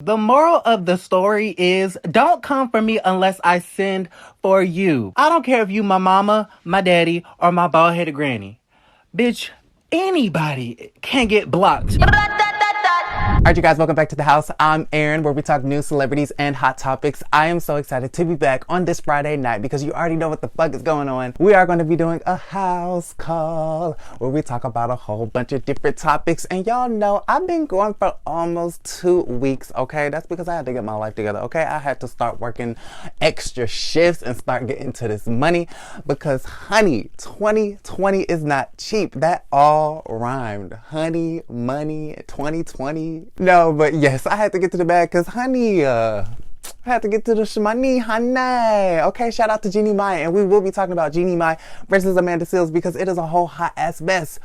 The moral of the story is don't come for me unless I send for you. I don't care if you my mama, my daddy, or my bald-headed granny. Bitch, anybody can get blocked. Alright, you guys, welcome back to the house. I'm Aaron, where we talk news, celebrities, and hot topics. I am so excited to be back on this Friday night because you already know what the fuck is going on. We are going to be doing a house call where we talk about a whole bunch of different topics. And y'all know I've been going for almost 2 weeks, okay? That's because I had to get my life together, okay? I had to start working extra shifts and start getting to this money because, honey, 2020 is not cheap. That all rhymed. Honey, money, 2020. No, but yes, I had to get to the bag because, honey, I had to get to the money, honey. Okay, shout out to Jeannie Mai, and we will be talking about Jeannie Mai versus Amanda Seales because it is a whole hot ass mess.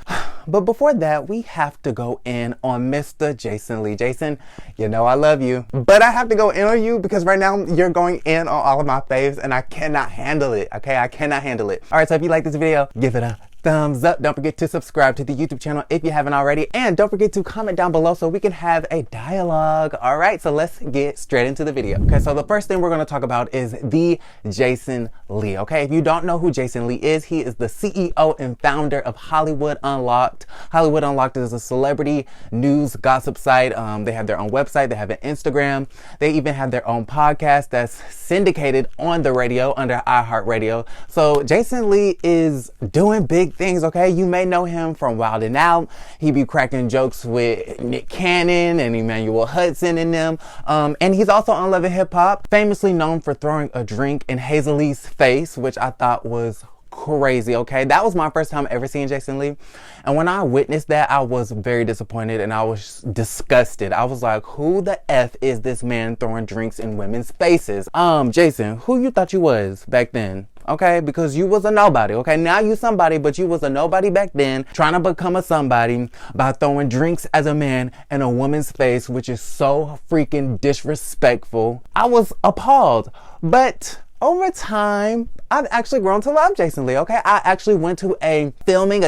But before that, we have to go in on Mr. Jason Lee. Jason, you know I love you, but I have to go in on you because right now you're going in on all of my faves, and I cannot handle it. Okay, I cannot handle it. All right, so if you like this video, give it a thumbs up. Don't forget to subscribe to the YouTube channel if you haven't already. And don't forget to comment down below so we can have a dialogue. All right, so let's get straight into the video. Okay, so the first thing we're going to talk about is the Jason Lee. Okay, if you don't know who Jason Lee is, he is the CEO and founder of Hollywood Unlocked. Hollywood Unlocked is a celebrity news gossip site. They have their own website. They have an Instagram. They even have their own podcast that's syndicated on the radio under iHeartRadio. So Jason Lee is doing big things, okay? You may know him from Wild 'N Out. He be cracking jokes with Nick Cannon and Emmanuel Hudson and them. And he's also on Love and Hip Hop, famously known for throwing a drink in Hazel-Lee's face, which I thought was crazy, okay? That was my first time ever seeing Jason Lee. And when I witnessed that, I was very disappointed and I was disgusted. I was like, who the F is this man throwing drinks in women's faces? Jason, who you thought you was back then? Okay, because you was a nobody, okay? Now you somebody, but you was a nobody back then, trying to become a somebody by throwing drinks as a man in a woman's face, which is so freaking disrespectful. I was appalled, but over time, I've actually grown to love Jason Lee, okay? I actually went to a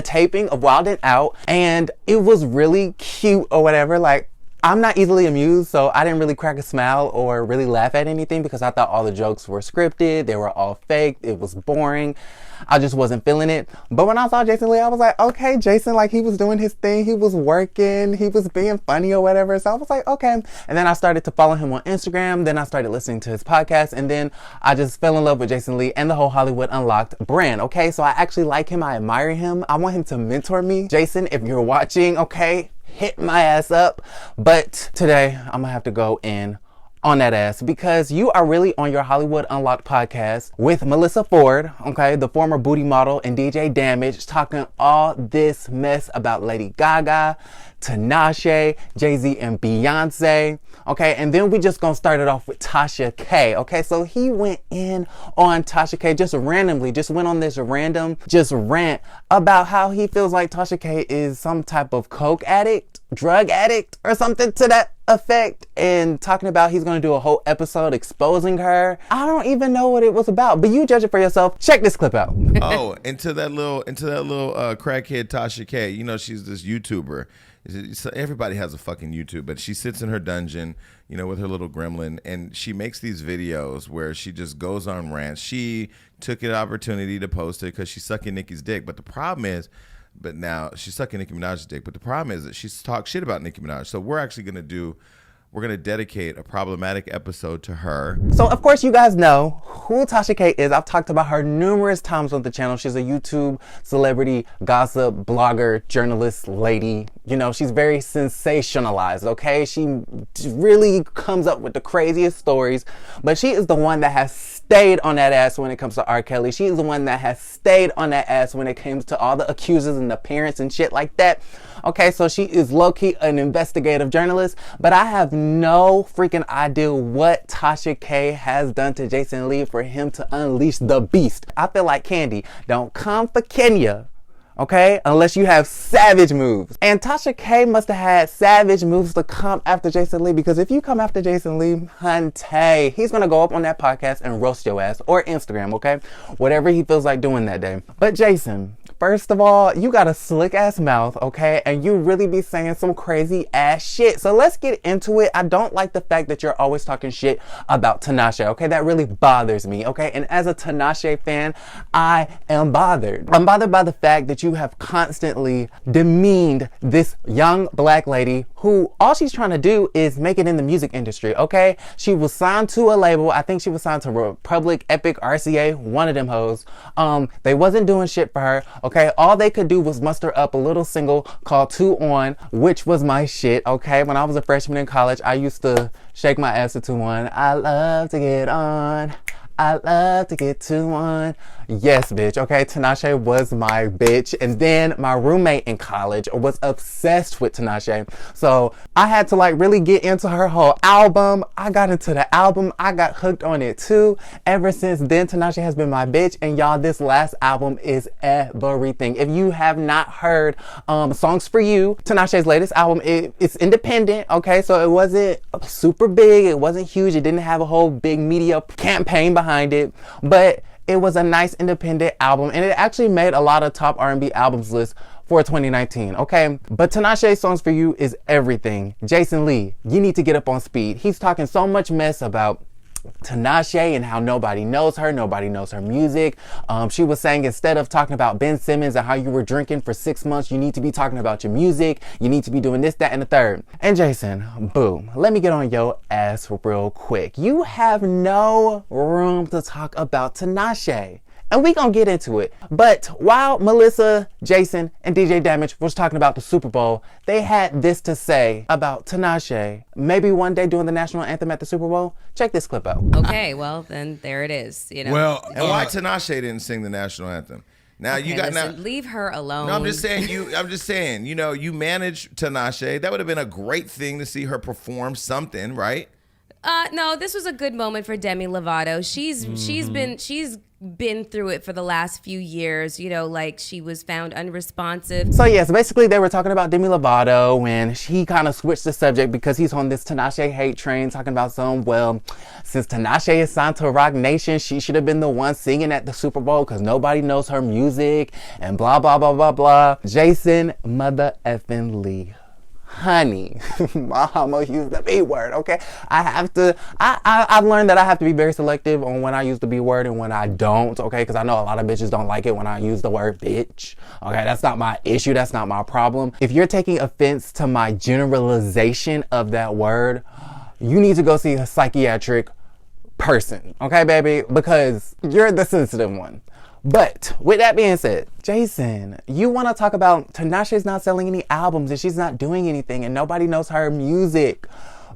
taping of Wild 'N Out, and it was really cute or whatever. Like, I'm not easily amused, so I didn't really crack a smile or really laugh at anything because I thought all the jokes were scripted. They were all fake. It was boring. I just wasn't feeling it. But when I saw Jason Lee, I was like, okay, Jason, like, he was doing his thing. He was working. He was being funny or whatever. So I was like, okay. And then I started to follow him on Instagram. Then I started listening to his podcast. And then I just fell in love with Jason Lee and the whole Hollywood Unlocked brand, okay? So I actually like him. I admire him. I want him to mentor me. Jason, if you're watching, okay, hit my ass up. But today I'm gonna have to go in on that ass because you are really on your Hollywood Unlocked podcast with Melissa Ford, okay, the former booty model and DJ Damage, talking all this mess about Lady Gaga, Tinashe, Jay-Z, and Beyonce, okay? And then we just gonna start it off with Tasha K, okay? So he went in on Tasha K just randomly, just went on this random rant about how he feels like Tasha K is some type of coke addict, drug addict, or something to that effect, and talking about he's gonna do a whole episode exposing her. I don't even know what it was about, but you judge it for yourself. Check this clip out. Oh, into that little crackhead Tasha K. You know, she's this YouTuber. So everybody has a fucking YouTube, but she sits in her dungeon, you know, with her little gremlin, and she makes these videos where she just goes on rants. She took an opportunity to post it because she's sucking Nicki's dick, but the problem is, but now she's sucking Nicki Minaj's dick, but the problem is that she's talked shit about Nicki Minaj. So we're actually going to dedicate a problematic episode to her. So of course you guys know who Tasha K is. I've talked about her numerous times on the channel. She's a YouTube celebrity, gossip, blogger, journalist lady. You know, she's very sensationalized, okay? She really comes up with the craziest stories, but she is the one that has stayed on that ass when it comes to R. Kelly. She is the one that has stayed on that ass when it comes to all the accusers and the parents and shit like that. Okay, so she is low-key an investigative journalist, but I have no freaking idea what Tasha K has done to Jason Lee for him to unleash the beast. I feel like Candy. Don't come for Kenya, okay? Unless you have savage moves. And Tasha K must have had savage moves to come after Jason Lee, because if you come after Jason Lee, hunty, he's gonna go up on that podcast and roast your ass, or Instagram, okay? Whatever he feels like doing that day. But Jason, First of all, you got a slick ass mouth, okay? And you really be saying some crazy ass shit. So let's get into it. I don't like the fact that you're always talking shit about Tinashe, okay? That really bothers me, okay? And as a Tinashe fan, I am bothered. I'm bothered by the fact that you have constantly demeaned this young black lady who all she's trying to do is make it in the music industry, okay? She was signed to a label. I think she was signed to Republic, Epic, RCA, one of them hoes. They wasn't doing shit for her, okay? All they could do was muster up a little single called 2 On, which was my shit, okay? When I was a freshman in college, I used to shake my ass to 2 On. I love to get on. I love to get 2 On. Yes, bitch. Okay, Tinashe was my bitch. And then my roommate in college was obsessed with Tinashe. So I had to like really get into her whole album. I got into the album. I got hooked on it too. Ever since then, Tinashe has been my bitch. And y'all, this last album is everything. If you have not heard Songs For You, Tinashe's latest album, it's independent. Okay, so it wasn't super big. It wasn't huge. It didn't have a whole big media campaign behind it. But it was a nice independent album, and it actually made a lot of top R&B albums lists for 2019, okay? But Tinashe's Songs For You is everything. Jason Lee, you need to get up on speed. He's talking so much mess about Tinashe and how nobody knows her music. She was saying instead of talking about Ben Simmons and how you were drinking for 6 months, you need to be talking about your music. You need to be doing this, that, and the third. And Jason, boom, let me get on your ass real quick. You have no room to talk about Tinashe. And we gonna get into it. But while Melissa, Jason, and DJ Damage was talking about the Super Bowl, they had this to say about Tinashe. Maybe one day doing the national anthem at the Super Bowl. Check this clip out. Okay, well then there it is. You know. Well, and why Tinashe didn't sing the national anthem? Now okay, you got listen, leave her alone. No, I'm just saying. You know, you manage Tinashe. That would have been a great thing to see her perform something, right? No, this was a good moment for Demi Lovato. She's been through it for the last few years, you know, like she was found unresponsive. So yes, basically they were talking about Demi Lovato when he kind of switched the subject because he's on this Tinashe hate train talking about since Tinashe is signed to Rock Nation, she should have been the one singing at the Super Bowl because nobody knows her music and blah, blah, blah, blah, blah. Jason mother effing Lee. Honey, I'm gonna use the B word, okay? I've learned that I have to be very selective on when I use the B word and when I don't, okay? Because I know a lot of bitches don't like it when I use the word bitch, okay? That's not my issue, that's not my problem. If you're taking offense to my generalization of that word, you need to go see a psychiatric person, okay, baby? Because you're the sensitive one. But with that being said, Jason, you want to talk about Tinashe's not selling any albums and she's not doing anything and nobody knows her music.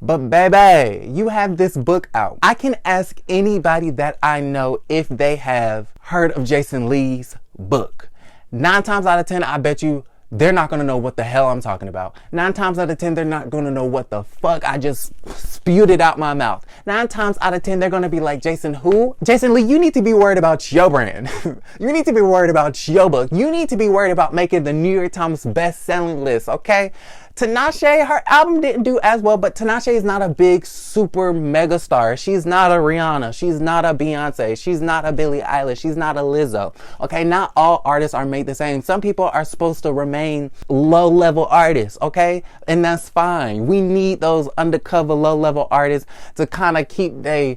But baby, you have this book out. I can ask anybody that I know if they have heard of Jason Lee's book. 9 times out of 10, I bet you they're not going to know what the hell I'm talking about. 9 times out of 10, they're not going to know what the fuck I just spewed it out my mouth. 9 times out of 10, they're going to be like, Jason who? Jason Lee, you need to be worried about your brand. You need to be worried about your book. You need to be worried about making the New York Times best-selling list, okay? Tinashe, her album didn't do as well, but Tinashe is not a big super mega star. She's not a Rihanna. She's not a Beyonce. She's not a Billie Eilish. She's not a Lizzo. Okay, not all artists are made the same. Some people are supposed to remain low-level artists, okay? And that's fine. We need those undercover low-level artists to kind of keep their,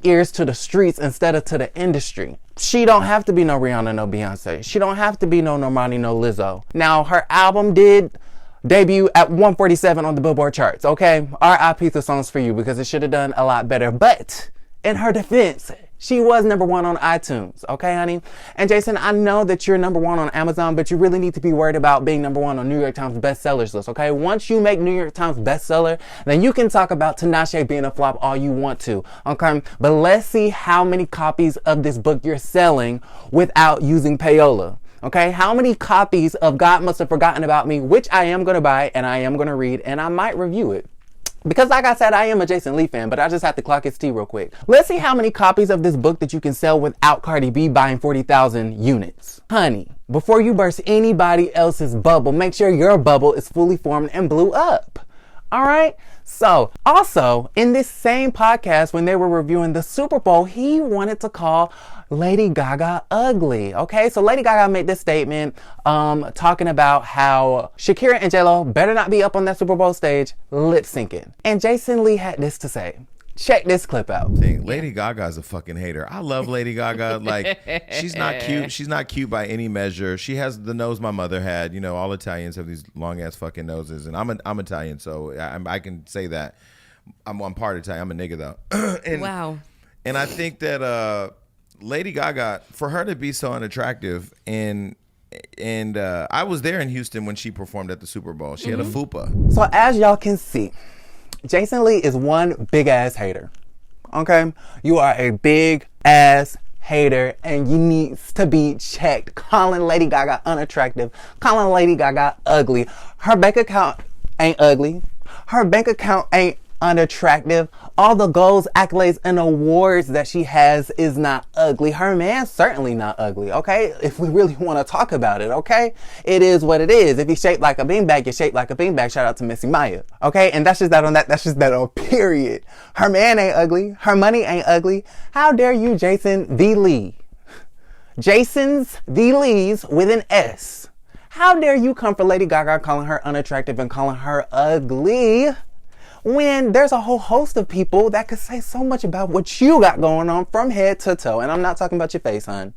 ears to the streets instead of to the industry. She don't have to be no Rihanna, no Beyonce. She don't have to be no Normani, no Lizzo. Now, her album did debut at 147 on the Billboard charts, okay? R.I.P. to Songs For You because it should have done a lot better. But in her defense, she was #1 on iTunes, okay, honey? And Jason, I know that you're #1 on Amazon, but you really need to be worried about being #1 on New York Times bestsellers list, okay? Once you make New York Times bestseller, then you can talk about Tinashe being a flop all you want to, okay? But let's see how many copies of this book you're selling without using payola. Okay, how many copies of God Must Have Forgotten About Me, which I am going to buy and I am going to read and I might review it. Because like I said, I am a Jason Lee fan, but I just have to clock his tea real quick. Let's see how many copies of this book that you can sell without Cardi B buying 40,000 units. Honey, before you burst anybody else's bubble, make sure your bubble is fully formed and blew up. All right? So, also, in this same podcast, when they were reviewing the Super Bowl, he wanted to call Lady Gaga ugly. Okay, so Lady Gaga made this statement talking about how Shakira and J-Lo better not be up on that Super Bowl stage lip syncing. And Jason Lee had this to say. Check this clip out. Lady Gaga's a fucking hater. I love Lady Gaga. Like, she's not cute. She's not cute by any measure. She has the nose my mother had. You know, all Italians have these long ass fucking noses, and I'm Italian, so I can say that. I'm part Italian. I'm a nigga though. Wow. And I think that Lady Gaga, for her to be so unattractive, and I was there in Houston when she performed at the Super Bowl. She had a fupa. So as y'all can see, Jason Lee is one big ass hater. Okay? You are a big ass hater and you need to be checked. Calling Lady Gaga unattractive, calling Lady Gaga ugly. Her bank account ain't ugly. Her bank account ain't unattractive. All the goals, accolades, and awards that she has is not ugly. Her man's certainly not ugly, okay? If we really want to talk about it, okay? It is what it is. If you're shaped like a beanbag, you're shaped like a beanbag. Shout out to Missy Maya, okay? And that's just that on that. That's just that on period. Her man ain't ugly. Her money ain't ugly. How dare you, Jason the Lee? Jason's the Lees with an S. How dare you come for Lady Gaga calling her unattractive and calling her ugly, when there's a whole host of people that could say so much about what you got going on from head to toe. And I'm not talking about your face, hon.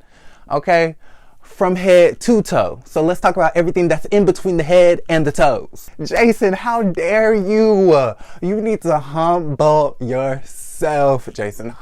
Okay? From head to toe. So let's talk about everything that's in between the head and the toes. Jason, how dare you? You need to humble yourself, Jason.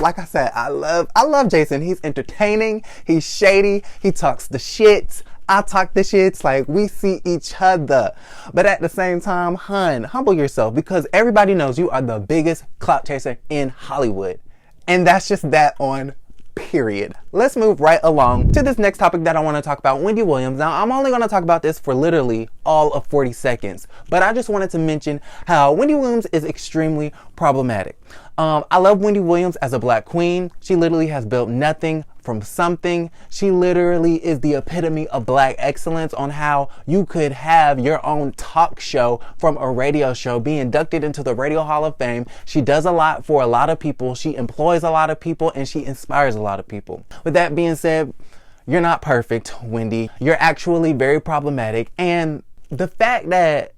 Like I said, I love Jason. He's entertaining. He's shady. He talks the shit. I talk the shits, like we see each other. But at the same time, hun, humble yourself, because everybody knows you are the biggest clout chaser in Hollywood. And that's just that on period. Let's move right along to this next topic that I want to talk about, Wendy Williams. Now, I'm only going to talk about this for literally all of 40 seconds, but I just wanted to mention how Wendy Williams is extremely problematic. I love Wendy Williams as a black queen. She literally has built nothing from something. She literally is the epitome of black excellence on how you could have your own talk show from a radio show, be inducted into the Radio Hall of Fame. She does a lot for a lot of people. She employs a lot of people and she inspires a lot of people. With that being said, you're not perfect, Wendy. You're actually very problematic. And the fact that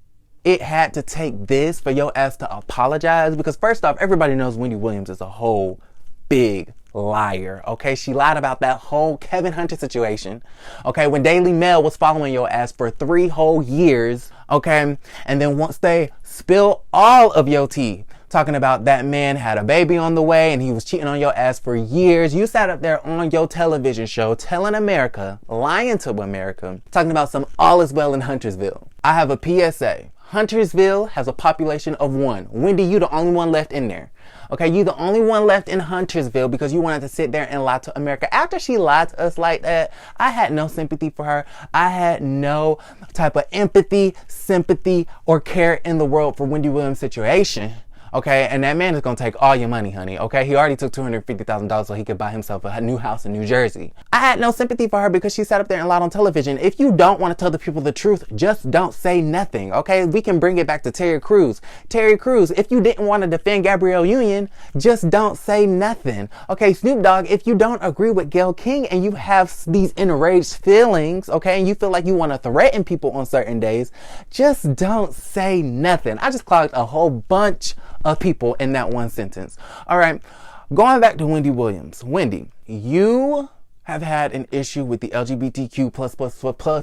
it had to take this for your ass to apologize, because first off, everybody knows Wendy Williams is a whole big liar, okay? She lied about that whole Kevin Hunter situation, okay? When Daily Mail was following your ass for 3 whole years, okay? And then once they spill all of your tea, talking about that man had a baby on the way and he was cheating on your ass for years, you sat up there on your television show telling America, lying to America, talking about some all is well in Huntersville. I have a PSA. Huntersville has a population of 1. Wendy, you the only one left in there. Okay, you the only one left in Huntersville because you wanted to sit there and lie to America. After she lied to us like that, I had no sympathy for her. I had no type of empathy, sympathy, or care in the world for Wendy Williams' situation. Okay, and that man is gonna take all your money, honey. Okay, he already took $250,000 so he could buy himself a new house in New Jersey. I had no sympathy for her because she sat up there and lied on television. If you don't want to tell the people the truth, just don't say nothing. Okay, we can bring it back to Terry Crews. Terry Crews, if you didn't want to defend Gabrielle Union, just don't say nothing. Okay, Snoop Dogg, if you don't agree with Gayle King and you have these enraged feelings, okay, and you feel like you want to threaten people on certain days, just don't say nothing. I just clogged a whole bunch of people in that one sentence. All right, going back to Wendy Williams. Wendy, you have had an issue with the LGBTQ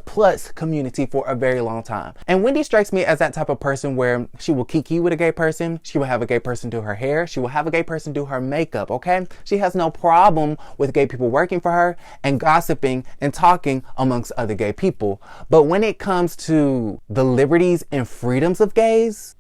plus community for a very long time. And Wendy strikes me as that type of person where she will kiki with a gay person. She will have a gay person do her hair. She will have a gay person do her makeup, okay? She has no problem with gay people working for her and gossiping and talking amongst other gay people. But when it comes to the liberties and freedoms of gays,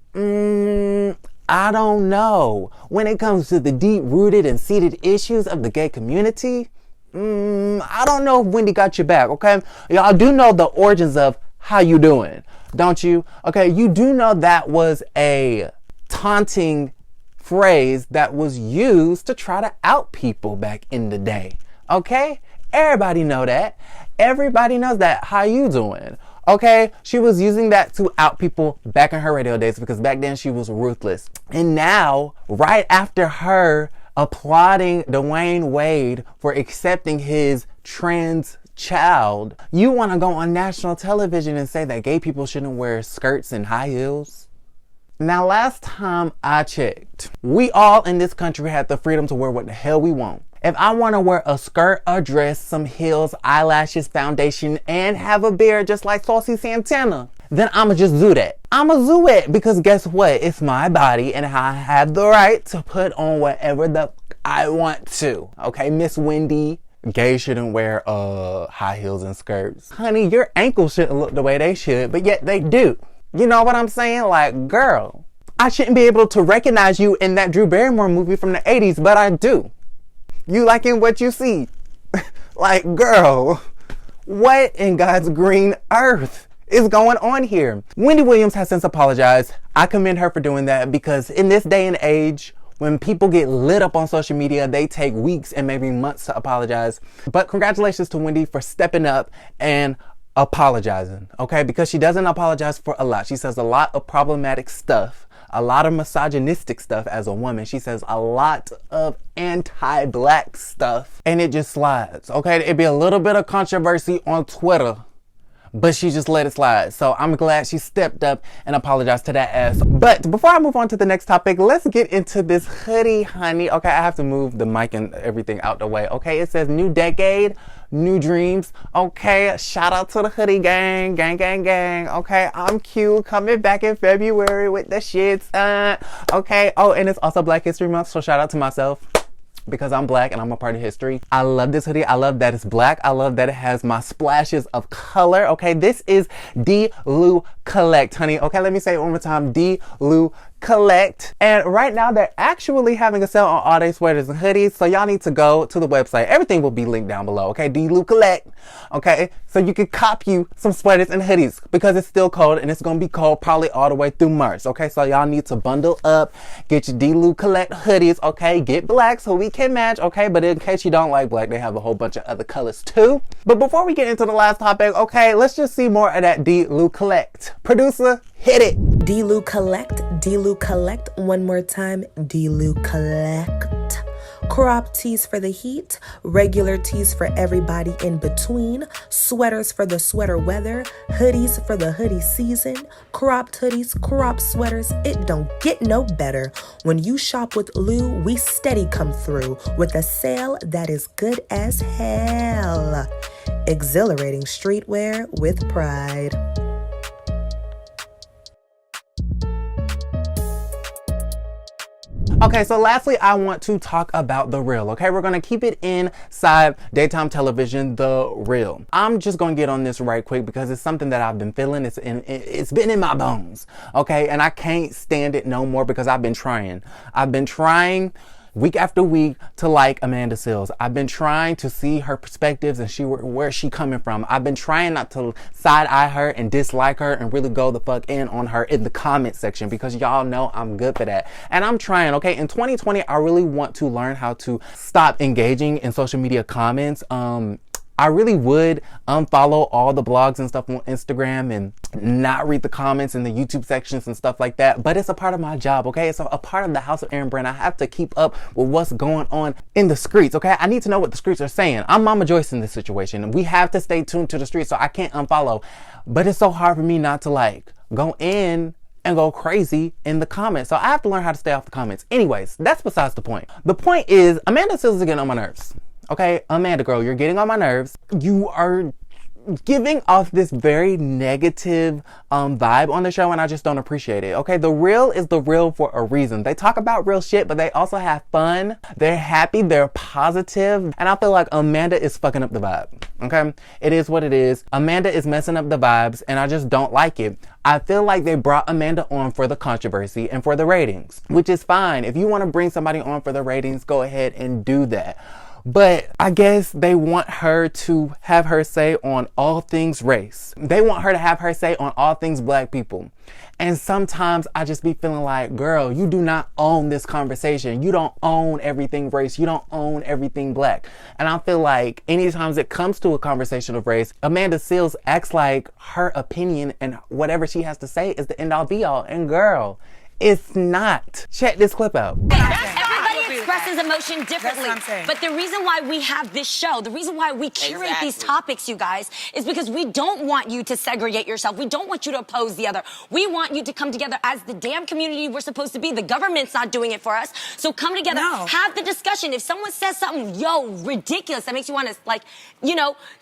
I don't know. When it comes to the deep-rooted and seated issues of the gay community, I don't know if Wendy got your back, okay? Y'all do know the origins of how you doing, don't you? Okay, you do know that was a taunting phrase that was used to try to out people back in the day, okay? Everybody know that. Everybody knows that. How you doing? Okay, she was using that to out people back in her radio days because back then she was ruthless. And now, right after her applauding Dwayne Wade for accepting his trans child, you want to go on national television and say that gay people shouldn't wear skirts and high heels? Now, last time I checked, we all in this country have the freedom to wear what the hell we want. If I want to wear a skirt, a dress, some heels, eyelashes, foundation, and have a beard just like Saucy Santana, then I'ma just do that. I'ma do it because guess what? It's my body and I have the right to put on whatever the I want to. Okay, Miss Wendy? Gays shouldn't wear high heels and skirts. Honey, your ankles shouldn't look the way they should, but yet they do. You know what I'm saying? Like, girl, I shouldn't be able to recognize you in that Drew Barrymore movie from the 80s, but I do. You liking what you see? Like, girl, what in God's green earth is going on here? Wendy Williams has since apologized. I commend her for doing that because in this day and age, when people get lit up on social media, they take weeks and maybe months to apologize. But congratulations to Wendy for stepping up and apologizing, okay? Because she doesn't apologize for a lot. She says a lot of problematic stuff, a lot of misogynistic stuff as a woman. She says a lot of anti-black stuff, and it just slides, okay? It'd be a little bit of controversy on Twitter, but she just let it slide. So I'm glad she stepped up and apologized to that ass. But before I move on to the next topic, let's get into this hoodie, honey. Okay, I have to move the mic and everything out the way. Okay, it says new decade, new dreams. Okay, shout out to the hoodie gang, gang, gang, gang. Okay, I'm cute, coming back in February with the shits. Okay, oh, and it's also Black History Month, so shout out to myself, because I'm black and I'm a part of history. I love this hoodie. I love that it's black. I love that it has my splashes of color. Okay, this is DeLuCollect, honey. Okay, let me say it one more time. DeLuCollect. And right now they're actually having a sale on all their sweaters and hoodies. So y'all need to go to the website. Everything will be linked down below. Okay, DeLuCollect. Okay, so you can cop you some sweaters and hoodies because it's still cold and it's gonna be cold probably all the way through March. Okay, so y'all need to bundle up, get your DeLuCollect hoodies. Okay, get black so we can match. Okay, but in case you don't like black, they have a whole bunch of other colors too. But before we get into the last topic, okay, let's just see more of that DeLuCollect. Producer, hit it. DeLuCollect, DeLuCollect, one more time, DeLuCollect. Crop tees for the heat, regular tees for everybody in between, sweaters for the sweater weather, hoodies for the hoodie season, cropped hoodies, cropped sweaters. It don't get no better. When you shop with Lou, we steady come through with a sale that is good as hell. Exhilarating streetwear with pride. Okay, so lastly, I want to talk about The Real, okay? We're gonna keep it inside daytime television, The Real. I'm just gonna get on this right quick because it's something that I've been feeling. It's been in my bones, okay? And I can't stand it no more because I've been trying. I've been trying week after week to like Amanda Seales. I've been trying to see her perspectives and where she coming from. I've been trying not to side eye her and dislike her and really go the fuck in on her in the comment section because y'all know I'm good for that. And I'm trying, okay? In 2020, I really want to learn how to stop engaging in social media comments. I really would unfollow all the blogs and stuff on Instagram and not read the comments in the YouTube sections and stuff like that. But it's a part of my job, okay? It's a part of the House of Aaron brand. I have to keep up with what's going on in the streets, okay? I need to know what the streets are saying. I'm Mama Joyce in this situation, and we have to stay tuned to the streets, so I can't unfollow. But it's so hard for me not to like go in and go crazy in the comments. So I have to learn how to stay off the comments. Anyways, that's besides the point. The point is, Amanda Seales is getting on my nerves. Okay, Amanda girl, you're getting on my nerves. You are giving off this very negative vibe on the show, and I just don't appreciate it. Okay, The Real is The Real for a reason. They talk about real shit, but they also have fun. They're happy, they're positive, and I feel like Amanda is fucking up the vibe. Okay, it is what it is. Amanda is messing up the vibes, and I just don't like it. I feel like they brought Amanda on for the controversy and for the ratings, which is fine. If you want to bring somebody on for the ratings, go ahead and do that. But I guess they want her to have her say on all things race. They want her to have her say on all things black people. And sometimes I just be feeling like, girl, you do not own this conversation. You don't own everything race. You don't own everything black. And I feel like anytime it comes to a conversation of race, Amanda Seales acts like her opinion and whatever she has to say is the end all be all. And girl, it's not. Check this clip out. Everybody expresses emotion differently. But the reason why we have this show, the reason why we curate these topics, you guys, is because we don't want you to segregate yourself. We don't want you to oppose the other. We want you to come together as the damn community we're supposed to be. The government's not doing it for us. So come together, have the discussion. If someone says something, ridiculous, that makes you want to, like,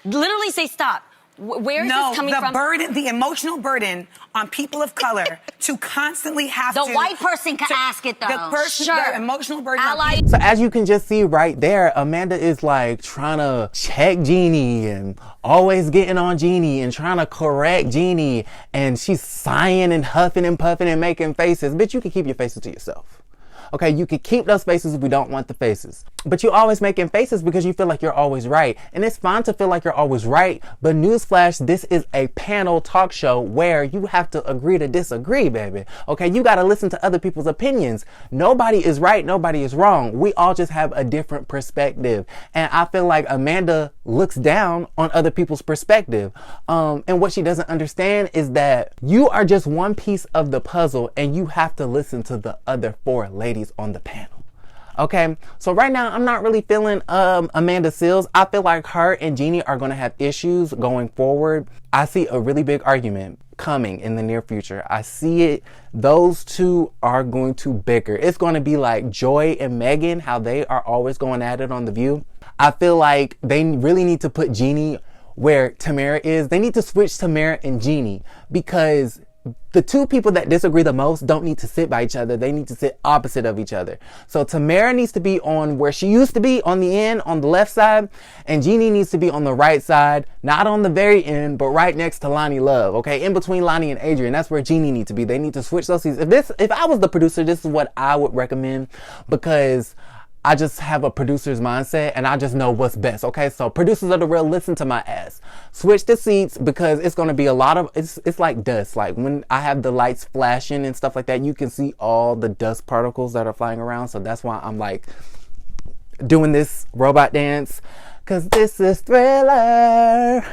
literally say stop. Where is this coming from? The emotional burden on people of color to constantly have the white person can ask it though. The emotional burden. So as you can just see right there, Amanda is like trying to check Jeannie and always getting on Jeannie and trying to correct Jeannie, and she's sighing and huffing and puffing and making faces. Bitch, you can keep your faces to yourself. Okay, you can keep those faces. We don't want the faces. But you're always making faces because you feel like you're always right. And it's fine to feel like you're always right. But newsflash, this is a panel talk show where you have to agree to disagree, baby. Okay, you got to listen to other people's opinions. Nobody is right. Nobody is wrong. We all just have a different perspective. And I feel like Amanda looks down on other people's perspective. And what she doesn't understand is that you are just one piece of the puzzle and you have to listen to the other 4 ladies on the panel. Okay, so right now I'm not really feeling Amanda Seales. I feel like her and Jeannie are going to have issues going forward. I see a really big argument coming in the near future. I see it. Those two are going to bicker. It's going to be like Joy and Megan, how they are always going at it on The View. I feel like they really need to put Jeannie where Tamara is. They need to switch Tamara and Jeannie, because the 2 people that disagree the most don't need to sit by each other. They need to sit opposite of each other. So Tamara needs to be on where she used to be, on the end, on the left side. And Jeannie needs to be on the right side, not on the very end, but right next to Lonnie Love. Okay, in between Lonnie and Adrian. That's where Jeannie needs to be. They need to switch those seats. If I was the producer, this is what I would recommend, because I just have a producer's mindset and I just know what's best. Okay, so producers of the real, listen to my ass. Switch the seats, because it's going to be a lot of, it's like dust. Like when I have the lights flashing and stuff like that, you can see all the dust particles that are flying around. So that's why I'm like doing this robot dance, because this is Thriller.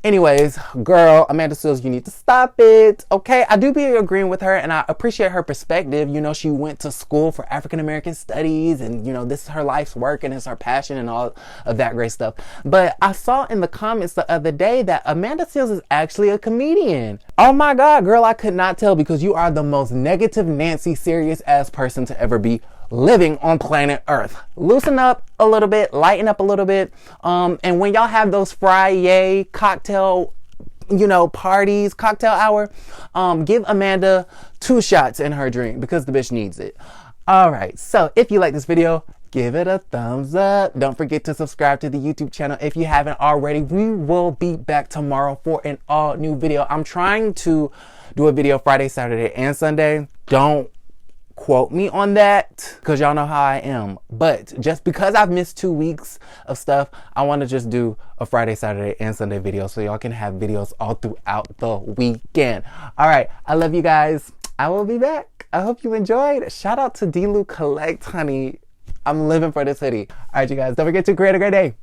Anyways, girl, Amanda Seales, you need to stop it. Okay, I do be agreeing with her and I appreciate her perspective. She went to school for African American studies and, this is her life's work and it's her passion and all of that great stuff. But I saw in the comments the other day that Amanda Seales is actually a comedian. Oh my God, girl, I could not tell, because you are the most negative Nancy serious ass person to ever be living on planet Earth. Loosen up a little bit, lighten up a little bit. And when y'all have those Friday cocktail, parties, cocktail hour, give Amanda 2 shots in her drink, because the bitch needs it. All right. So if you like this video, give it a thumbs up. Don't forget to subscribe to the YouTube channel if you haven't already. We will be back tomorrow for an all new video. I'm trying to do a video Friday, Saturday, and Sunday. Don't quote me on that, because y'all know how I am. But just because I've missed 2 weeks of stuff, I want to just do a Friday, Saturday, and Sunday video so y'all can have videos all throughout the weekend. All right, I love you guys. I will be back. I hope you enjoyed. Shout out to DeLuCollect, honey. I'm living for this hoodie. All right, you guys, don't forget to create a great day.